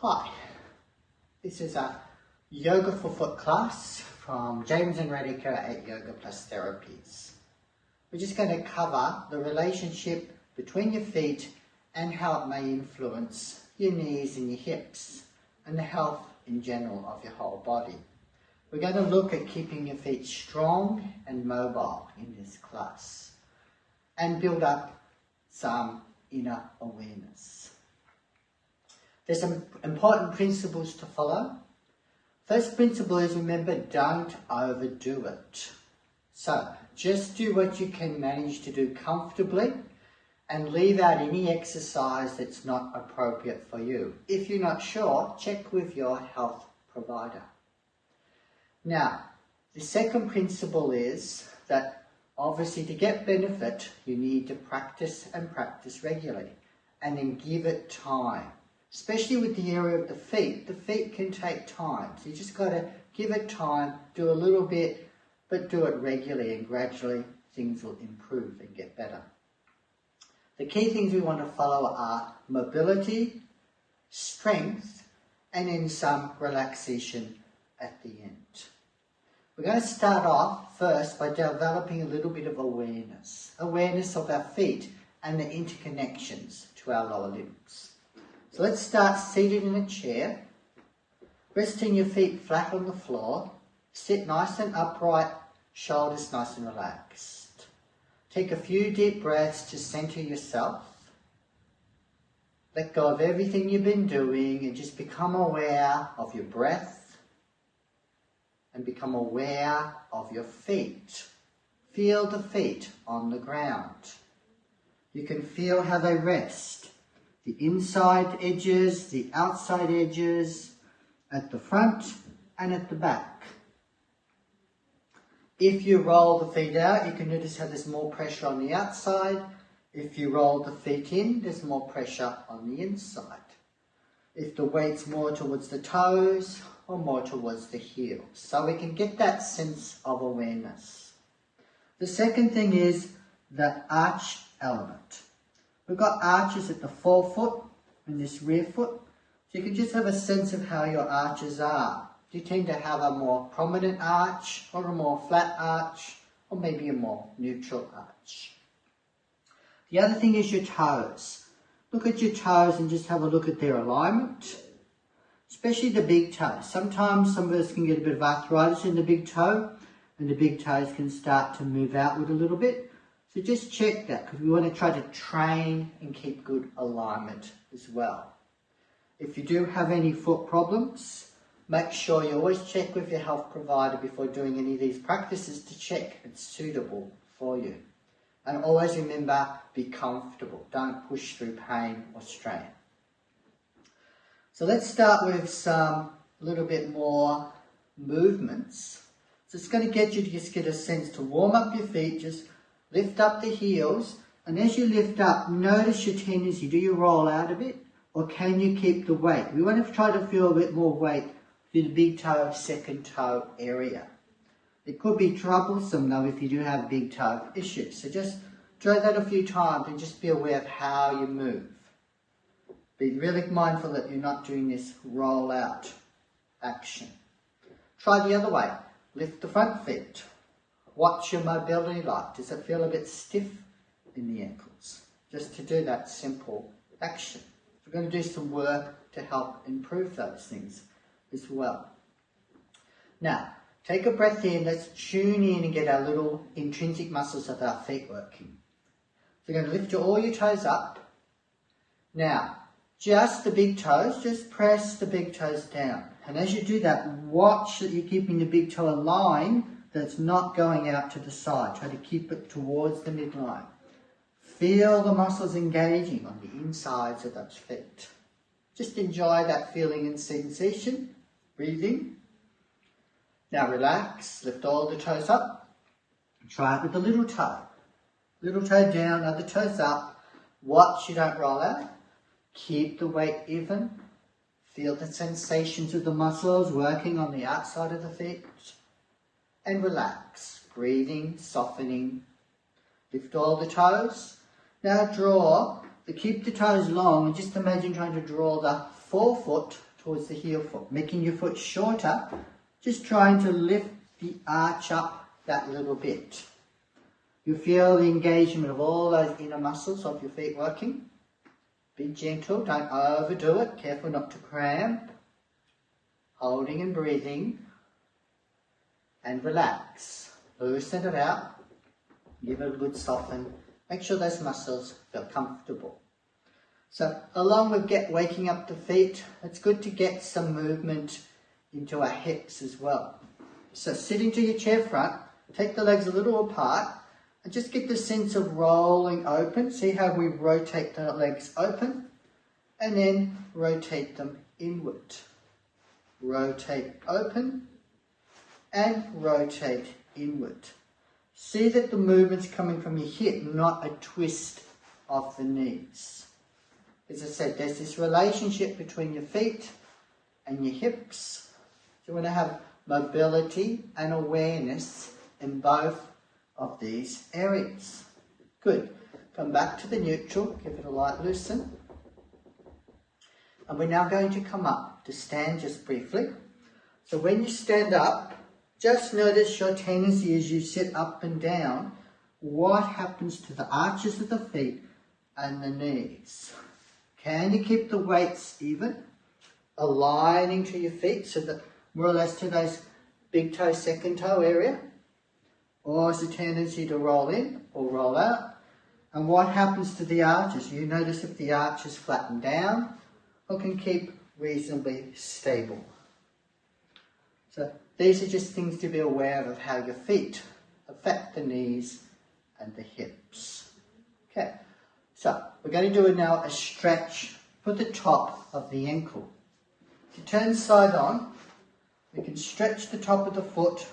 Hi, this is a Yoga for Foot class from James and Radhikar at Yoga Plus Therapies. We're just going to cover the relationship between your feet and how it may influence your knees and your hips and the health in general of your whole body. We're going to look at keeping your feet strong and mobile in this class and build up some inner awareness. There's some important principles to follow. First principle is, remember, don't overdo it. So just do what you can manage to do comfortably and leave out any exercise that's not appropriate for you. If you're not sure, check with your health provider. Now, the second principle is that obviously to get benefit, you need to practice and practice regularly and then give it time. Especially with the area of the feet can take time. So you just got to give it time, do a little bit, but do it regularly, and gradually things will improve and get better. The key things we want to follow are mobility, strength, and then some relaxation at the end. We're going to start off first by developing a little bit of awareness of our feet and the interconnections to our lower limbs. So let's start seated in a chair, resting your feet flat on the floor, sit nice and upright, shoulders nice and relaxed. Take a few deep breaths to center yourself. Let go of everything you've been doing and just become aware of your breath and become aware of your feet. Feel the feet on the ground. You can feel how they rest. The inside edges, the outside edges, at the front and at the back. If you roll the feet out, you can notice how there's more pressure on the outside. If you roll the feet in, there's more pressure on the inside. If the weight's more towards the toes or more towards the heels. So we can get that sense of awareness. The second thing is the arch element. We've got arches at the forefoot and this rear foot. So you can just have a sense of how your arches are. Do you tend to have a more prominent arch or a more flat arch or maybe a more neutral arch? The other thing is your toes. Look at your toes and just have a look at their alignment, especially the big toe. Sometimes some of us can get a bit of arthritis in the big toe and the big toes can start to move outward a little bit. So just check that, because we want to try to train and keep good alignment as well. If you do have any foot problems, make sure you always check with your health provider before doing any of these practices to check it's suitable for you. And always remember, be comfortable. Don't push through pain or strain. So let's start with some little bit more movements. So it's going to get you to just get a sense to warm up your feet. Just lift up the heels, and as you lift up, notice your tendency. Do you roll out a bit, or can you keep the weight? We want to try to feel a bit more weight through the big toe, second toe area. It could be troublesome though if you do have big toe issues. So just try that a few times and just be aware of how you move. Be really mindful that you're not doing this roll out action. Try the other way. Lift the front feet. What's your mobility like? Does it feel a bit stiff in the ankles? Just to do that simple action. We're going to do some work to help improve those things as well. Now, take a breath in. Let's tune in and get our little intrinsic muscles of our feet working. So you're going to lift all your toes up. Now, just the big toes, just press the big toes down. And as you do that, watch that you're keeping the big toe aligned, that's not going out to the side. Try to keep it towards the midline. Feel the muscles engaging on the insides of those feet. Just enjoy that feeling and sensation. Breathing. Now relax. Lift all the toes up. Try it with the little toe. Little toe down, other toes up. Watch you don't roll out. Keep the weight even. Feel the sensations of the muscles working on the outside of the feet. And relax, breathing, softening. Lift all the toes. Now keep the toes long and just imagine trying to draw the forefoot towards the heel foot. Making your foot shorter, just trying to lift the arch up that little bit. You feel the engagement of all those inner muscles of your feet working. Be gentle, don't overdo it, careful not to cramp. Holding and breathing. And relax. Loosen it out. Give it a good soften. Make sure those muscles feel comfortable. So along with waking up the feet, it's good to get some movement into our hips as well. So sitting to your chair front, take the legs a little apart and just get the sense of rolling open. See how we rotate the legs open and then rotate them inward. Rotate open and rotate inward. See that the movement's coming from your hip, not a twist of the knees. As I said, there's this relationship between your feet and your hips. You want to have mobility and awareness in both of these areas. Good. Come back to the neutral, give it a light loosen. And we're now going to come up to stand just briefly. So when you stand up, just notice your tendency as you sit up and down, what happens to the arches of the feet and the knees. Can you keep the weights even, aligning to your feet so that more or less to those big toe, second toe area? Or is the tendency to roll in or roll out? And what happens to the arches? You notice if the arches flatten down or can keep reasonably stable. So these are just things to be aware of how your feet affect the knees and the hips. Okay, so we're going to do now a stretch for the top of the ankle. To turn side on, we can stretch the top of the foot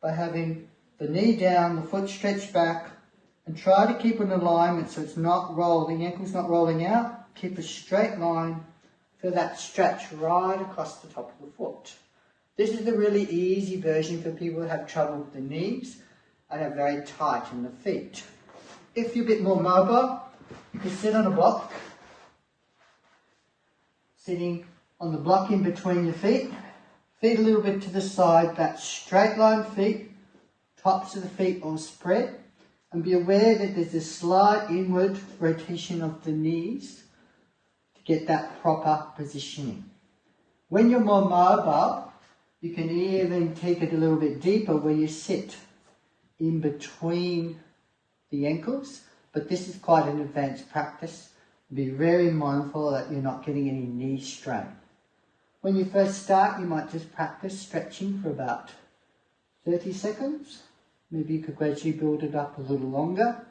by having the knee down, the foot stretched back, and try to keep an alignment so it's not rolling, the ankle's not rolling out. Keep a straight line, feel that stretch right across the top of the foot. This is the really easy version for people who have trouble with the knees and are very tight in the feet. If you're a bit more mobile, you can sit on a block, sitting on the block in between your feet a little bit to the side, that straight line feet, tops of the feet all spread, and be aware that there's a slight inward rotation of the knees to get that proper positioning. When you're more mobile, you can even take it a little bit deeper where you sit in between the ankles, but this is quite an advanced practice. Be very mindful that you're not getting any knee strain. When you first start, you might just practice stretching for about 30 seconds. Maybe you could gradually build it up a little longer,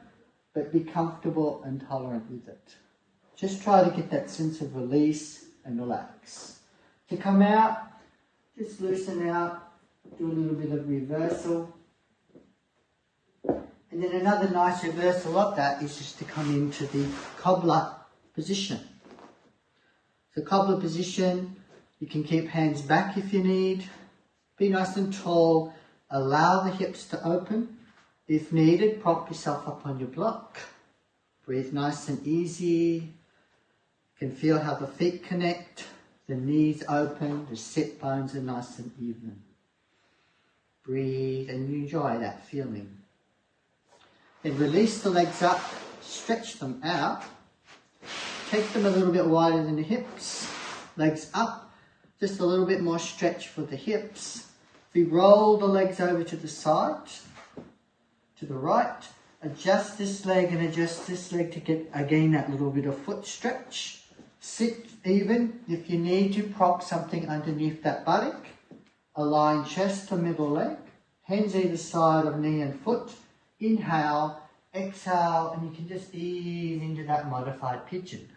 but be comfortable and tolerant with it. Just try to get that sense of release and relax. To come out, just loosen out, do a little bit of reversal. And then another nice reversal of that is just to come into the cobbler position. So cobbler position, you can keep hands back if you need. Be nice and tall. Allow the hips to open. If needed, prop yourself up on your block. Breathe nice and easy. You can feel how the feet connect. The knees open, the sit bones are nice and even. Breathe and enjoy that feeling. Then release the legs up, stretch them out. Take them a little bit wider than the hips. Legs up, just a little bit more stretch for the hips. If we roll the legs over to the side, to the right, adjust this leg and adjust this leg to get again that little bit of foot stretch. Sit even. If you need to, prop something underneath that buttock. Align chest to middle leg. Hands either side of knee and foot. Inhale, exhale, and you can just ease into that modified pigeon.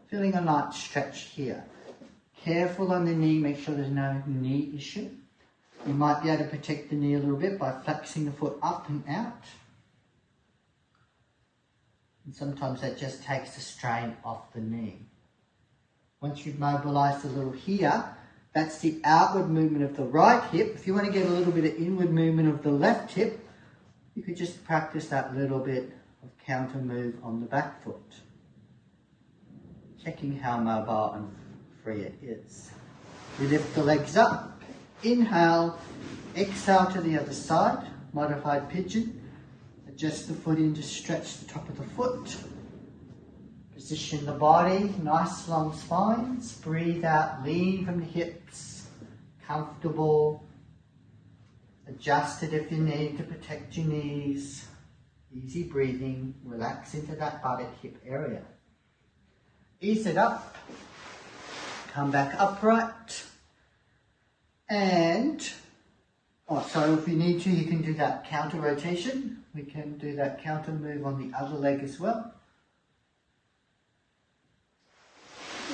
Feeling a light stretch here. Careful on the knee, make sure there's no knee issue. You might be able to protect the knee a little bit by flexing the foot up and out. And sometimes that just takes the strain off the knee. Once you've mobilised a little here, that's the outward movement of the right hip. If you want to get a little bit of inward movement of the left hip, you could just practice that little bit of counter move on the back foot. Checking how mobile and free it is. We lift the legs up, inhale, exhale to the other side, modified pigeon. Adjust the foot in to stretch the top of the foot. Position the body, nice long spines. Breathe out, lean from the hips, comfortable. Adjust it if you need to protect your knees. Easy breathing, relax into that buttock hip area. Ease it up, come back upright, and, so if you need to, you can do that counter rotation. We can do that counter move on the other leg as well.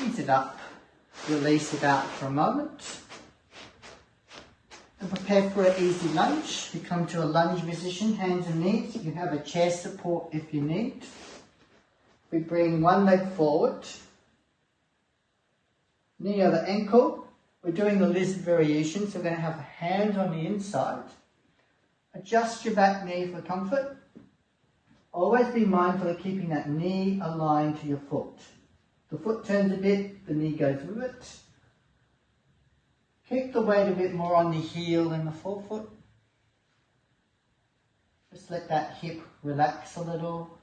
Ease it up, release it out for a moment, and prepare for an easy lunge. You come to a lunge position, hands and knees. You have a chair support if you need. We bring one leg forward, knee over ankle. We're doing the lizard variation, so we're going to have hands on the inside. Adjust your back knee for comfort. Always be mindful of keeping that knee aligned to your foot. The foot turns a bit, the knee goes with it. Keep the weight a bit more on the heel than the forefoot. Just let that hip relax a little.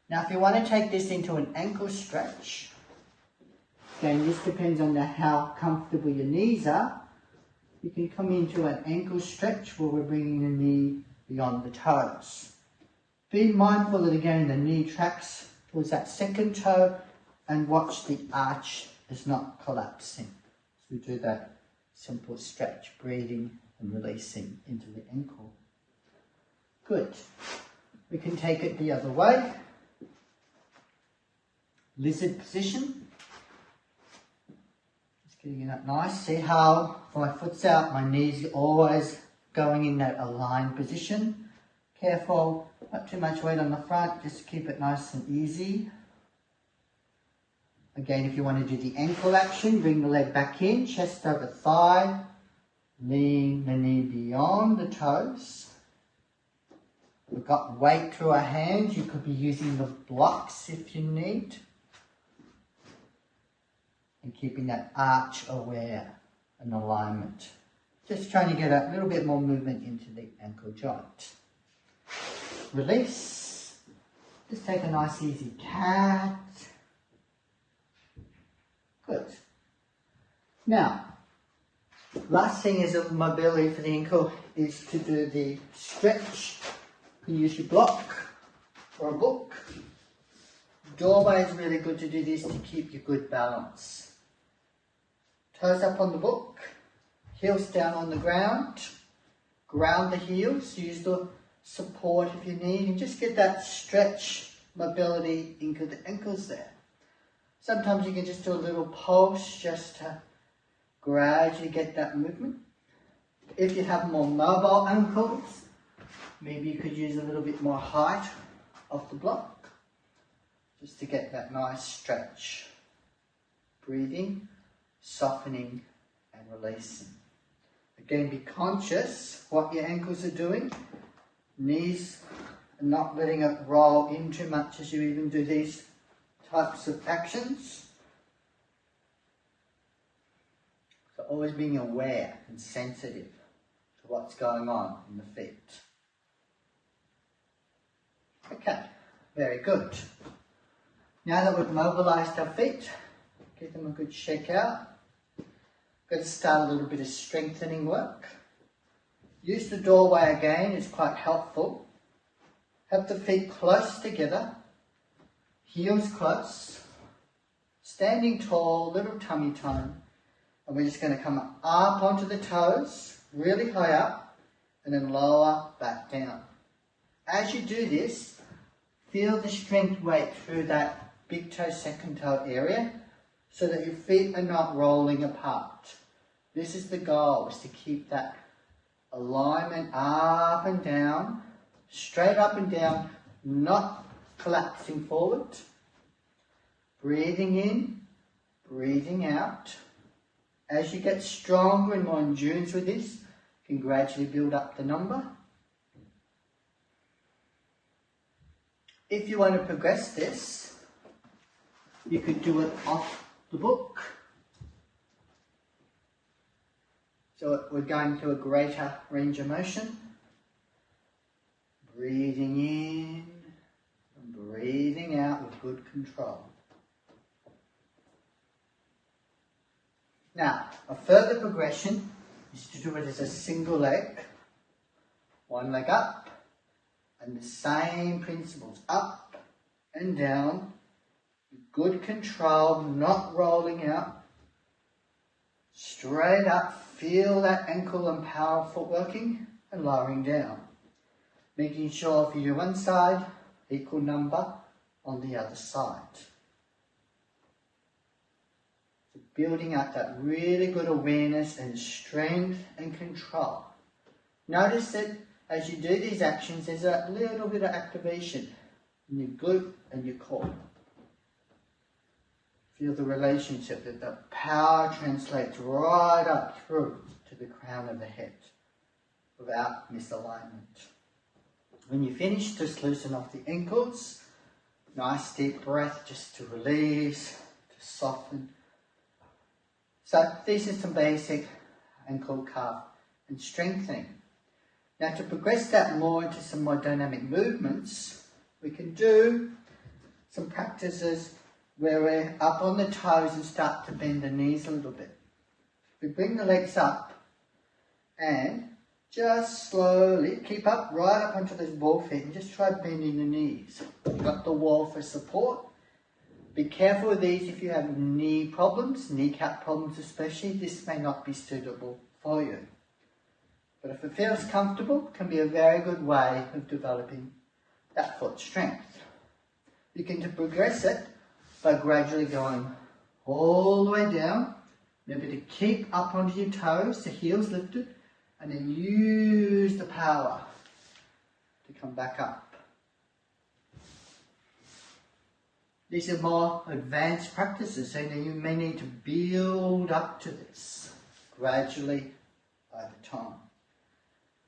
Now if you want to take this into an ankle stretch, again this depends on how comfortable your knees are. You can come into an ankle stretch where we're bringing the knee beyond the toes. Be mindful that again the knee tracks towards that second toe and watch the arch is not collapsing. So we do that simple stretch, breathing and releasing into the ankle. Good. We can take it the other way. Lizard position. Just getting it up nice. See how my foot's out, my knees are always going in that aligned position. Careful, not too much weight on the front, just keep it nice and easy. Again, if you want to do the ankle action, bring the leg back in, chest over thigh, lean the knee beyond the toes. We've got weight through our hands, you could be using the blocks if you need. And keeping that arch aware and alignment. Just trying to get a little bit more movement into the ankle joint. Release. Just take a nice easy cat. Good. Now, last thing is of mobility for the ankle is to do the stretch. You can use your block or a book. Doorway is really good to do this to keep your good balance. Toes up on the book, heels down on the ground. Ground the heels, use the support if you need, and just get that stretch mobility into the ankles there. Sometimes you can just do a little pulse just to gradually get that movement. If you have more mobile ankles, maybe you could use a little bit more height of the block just to get that nice stretch. Breathing, softening and releasing. Again, be conscious what your ankles are doing. Knees and not letting it roll in too much as you even do these types of actions. So always being aware and sensitive to what's going on in the feet. Okay, very good. Now that we've mobilized our feet, give them a good shake out. Going to start a little bit of strengthening work. Use the doorway again, it's quite helpful. Have the feet close together, heels close, standing tall, little tummy time. And we're just going to come up onto the toes, really high up, and then lower back down. As you do this, feel the strength weight through that big toe, second toe area, so that your feet are not rolling apart. This is the goal, is to keep that alignment up and down, straight up and down, not collapsing forward. Breathing in, breathing out. As you get stronger and more endurance with this, you can gradually build up the number. If you want to progress this, you could do it off the book So we're going to a greater range of motion. Breathing in and breathing out with good control. Now, a further progression is to do it as a single leg. One leg up, and the same principles, up and down, good control, not rolling out, straight up, feel that ankle and power foot working, and lowering down. Making sure if you do one side, equal number on the other side. So building up that really good awareness and strength and control. Notice that as you do these actions, there's a little bit of activation in your glute and your core. Feel the relationship that the power translates right up through to the crown of the head without misalignment. When you finish, just loosen off the ankles. Nice deep breath just to release, to soften. So these are some basic ankle, calf and strengthening. Now to progress that more into some more dynamic movements, we can do some practices where we're up on the toes and start to bend the knees a little bit. We bring the legs up and just slowly keep up right up onto those ball feet and just try bending the knees. You've got the wall for support. Be careful with these if you have knee problems, kneecap problems especially. This may not be suitable for you. But if it feels comfortable, it can be a very good way of developing that foot strength. You can progress it by gradually going all the way down. Remember to keep up onto your toes, the heels lifted, and then use the power to come back up. These are more advanced practices, so you may need to build up to this gradually over time.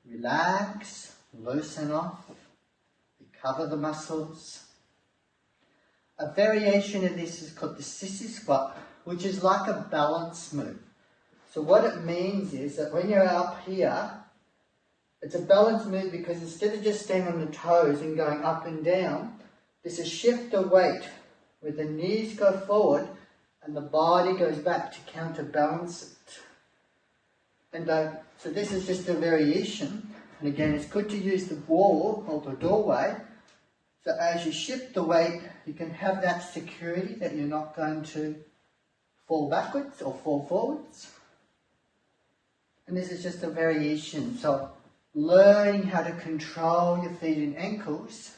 Relax, loosen off, recover the muscles. A variation of this is called the sissy squat, which is like a balance move. So what it means is that when you're up here, it's a balance move because instead of just staying on the toes and going up and down, there's a shift of weight where the knees go forward and the body goes back to counterbalance it. And so this is just a variation. And again, it's good to use the wall or the doorway. So as you shift the weight, you can have that security that you're not going to fall backwards or fall forwards. And this is just a variation. So learning how to control your feet and ankles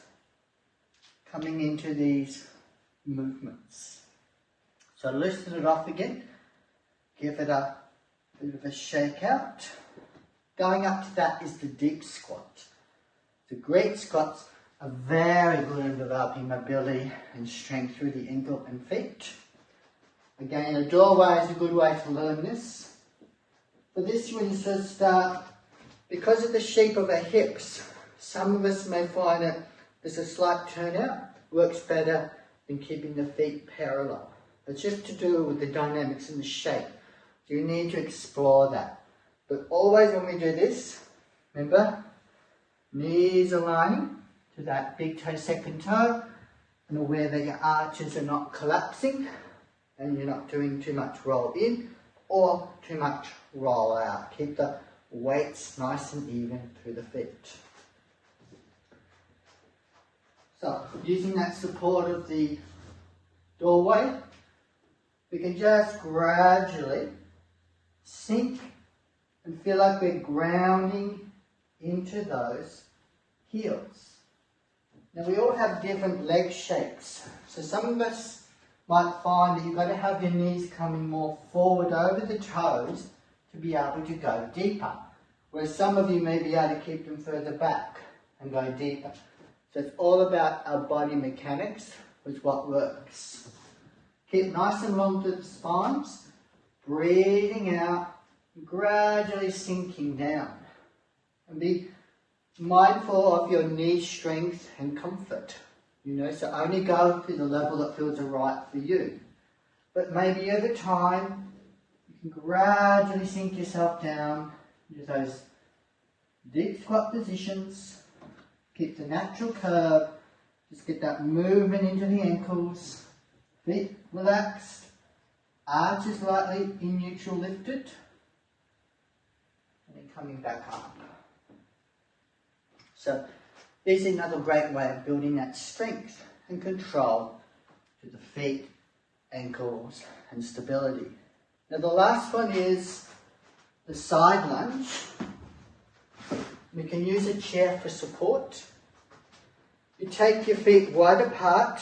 coming into these movements. So loosen it off again. Give it a bit of a shake out. Going up to that is the deep squat. The great squats are very good in developing mobility and strength through the ankle and feet. Again, a doorway is a good way to learn this. For this one, you should start, because of the shape of our hips, some of us may find that there's a slight turnout, works better than keeping the feet parallel. It's just to do with the dynamics and the shape. So you need to explore that. But always when we do this, remember, knees aligning to that big toe, second toe, and aware that your arches are not collapsing and you're not doing too much roll in or too much roll out. Keep the weights nice and even through the feet. So, using that support of the doorway, we can just gradually sink and feel like we're grounding into those heels. Now we all have different leg shapes. So some of us might find that you've got to have your knees coming more forward over the toes to be able to go deeper. Whereas some of you may be able to keep them further back and go deeper. So it's all about our body mechanics with what works. Keep nice and long to the spines, breathing out, gradually sinking down. And be mindful of your knee strength and comfort. So only go to the level that feels right for you. But maybe over time, you can gradually sink yourself down into those deep squat positions. Keep the natural curve. Just get that movement into the ankles. Feet relaxed. Arches lightly in neutral lifted. And then coming back up. So this is another great way of building that strength and control to the feet, ankles and stability. Now the last one is the side lunge. We can use a chair for support. You take your feet wide apart.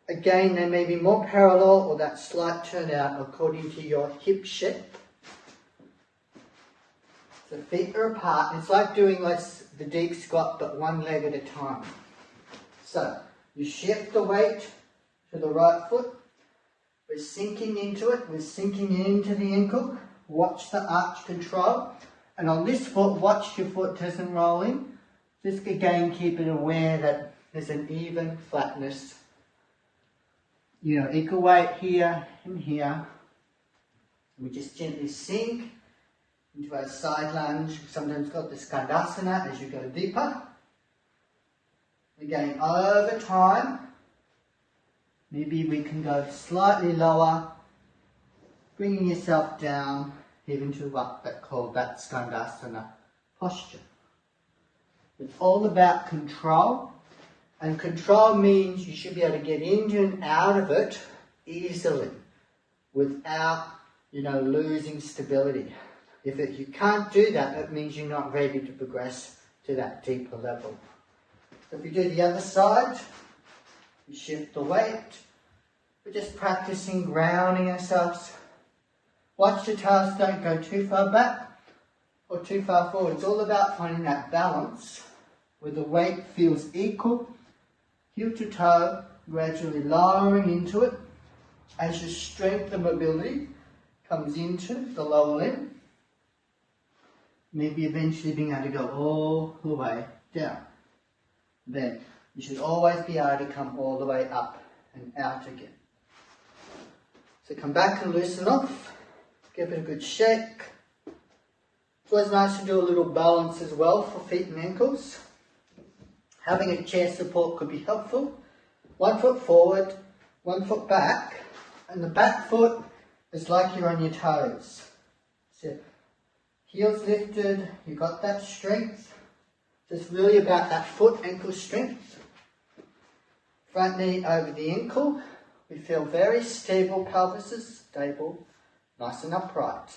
Again, they may be more parallel or that slight turnout according to your hip shape. The feet are apart. It's like doing the deep squat but one leg at a time. So you shift the weight to the right foot. We're sinking into it. We're sinking into the ankle. Watch the arch control. And on this foot, watch your foot doesn't roll in. Just again keep it aware that there's an even flatness. You know, equal weight here and here. We just gently sink into our side lunge. Sometimes called the skandasana as you go deeper. Again, over time, maybe we can go slightly lower, bringing yourself down even to what that called that skandasana posture. It's all about control, and control means you should be able to get into and out of it easily without, losing stability. If you can't do that, it means you're not ready to progress to that deeper level. So if you do the other side, you shift the weight. We're just practicing grounding ourselves. Watch the toes don't go too far back or too far forward. It's all about finding that balance where the weight feels equal, heel to toe, gradually lowering into it as your strength and mobility comes into the lower limb. Maybe eventually being able to go all the way down. Then you should always be able to come all the way up and out again. So come back and loosen off. Give it a good shake. It's always nice to do a little balance as well for feet and ankles. Having a chair support could be helpful. 1 foot forward, 1 foot back, and the back foot is like you're on your toes. So heels lifted, you got that strength. So it's really about that foot ankle strength. Front knee over the ankle. We feel very stable pelvises, stable, nice and upright.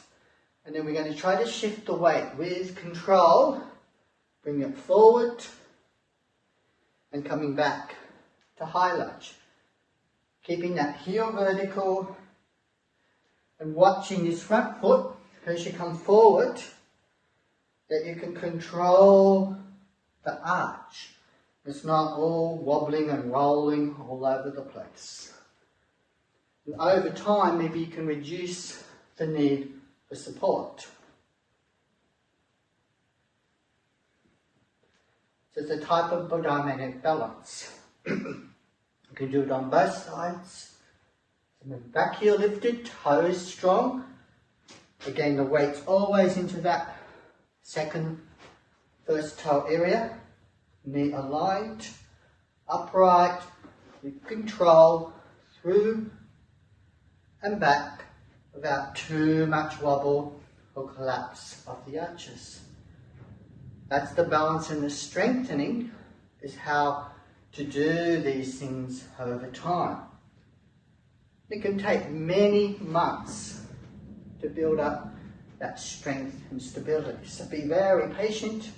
And then we're going to try to shift the weight with control. Bring it forward and coming back to high lunge. Keeping that heel vertical and watching this front foot as you come forward, that you can control the arch. It's not all wobbling and rolling all over the place. And over time, maybe you can reduce the need for support. So it's a type of dynamic balance. You can do it on both sides. So back heel lifted, toes strong. Again, the weight's always into that first toe area. Knee aligned, upright, with control, through and back without too much wobble or collapse of the arches. That's the balance and the strengthening is how to do these things over time. It can take many months to build up that strength and stability. So be very patient.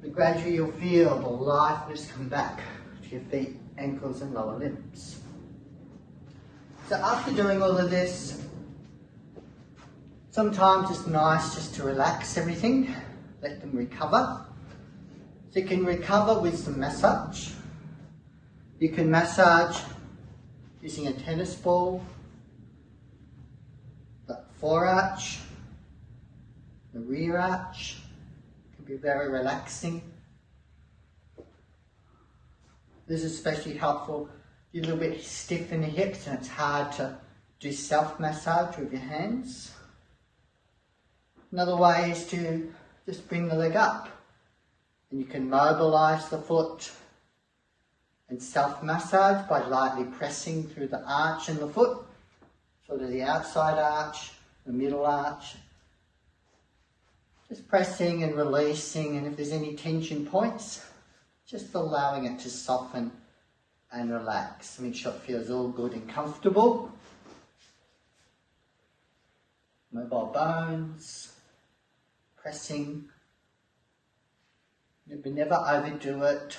But gradually you'll feel the lightness come back to your feet, ankles and lower limbs. So after doing all of this, sometimes it's nice just to relax everything, let them recover. So you can recover with some massage. You can massage using a tennis ball, the forearch, the rear arch. Can be very relaxing. This is especially helpful. You're a little bit stiff in the hips and it's hard to do self-massage with your hands. Another way is to just bring the leg up. And you can mobilise the foot and self-massage by lightly pressing through the arch in the foot, sort of the outside arch, the middle arch. Just pressing and releasing, and if there's any tension points, just allowing it to soften and relax. Make sure it feels all good and comfortable. Mobile bones, pressing. But never overdo it.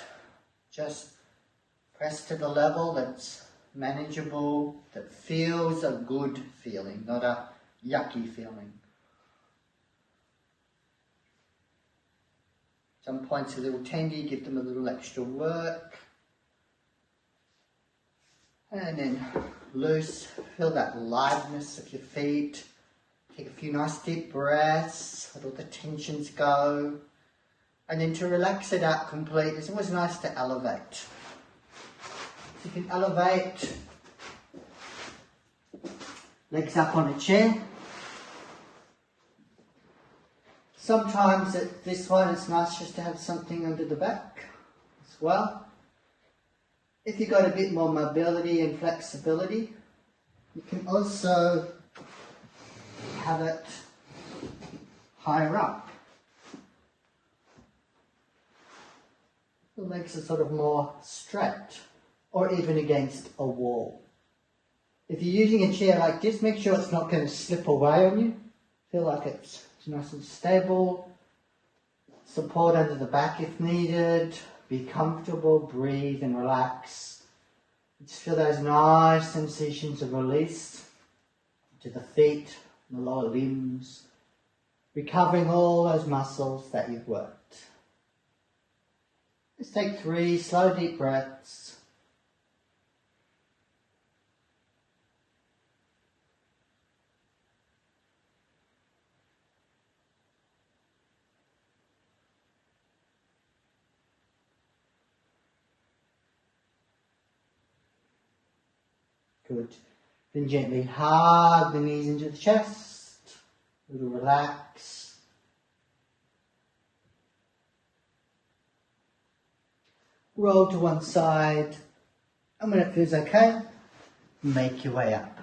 Just press to the level that's manageable, that feels a good feeling, not a yucky feeling. Some points are a little tendy, give them a little extra work. And then loose, feel that lightness of your feet. Take a few nice deep breaths, let all the tensions go. And then to relax it out completely, it's always nice to elevate. So you can elevate, legs up on a chair. Sometimes at this one it's nice just to have something under the back as well. If you've got a bit more mobility and flexibility, you can also have it higher up. The legs are sort of more straight, or even against a wall. If you're using a chair like this, make sure it's not going to slip away on you. Feel like it's nice and stable. Support under the back if needed. Be comfortable, breathe and relax. Just feel those nice sensations of release to the feet, the lower limbs, recovering all those muscles that you've worked. Just take 3 slow deep breaths. Good. Then gently hug the knees into the chest. A little relax. Roll to one side. And when it feels okay, make your way up.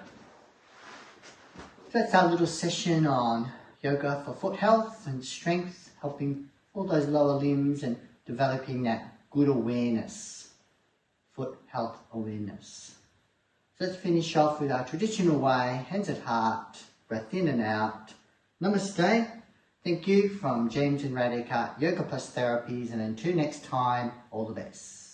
So that's our little session on yoga for foot health and strength, helping all those lower limbs and developing that good awareness, foot health awareness. So let's finish off with our traditional way, hands at heart, breath in and out. Namaste. Thank you from James and Radhikar Yoga Plus Therapies, and until next time, all the best.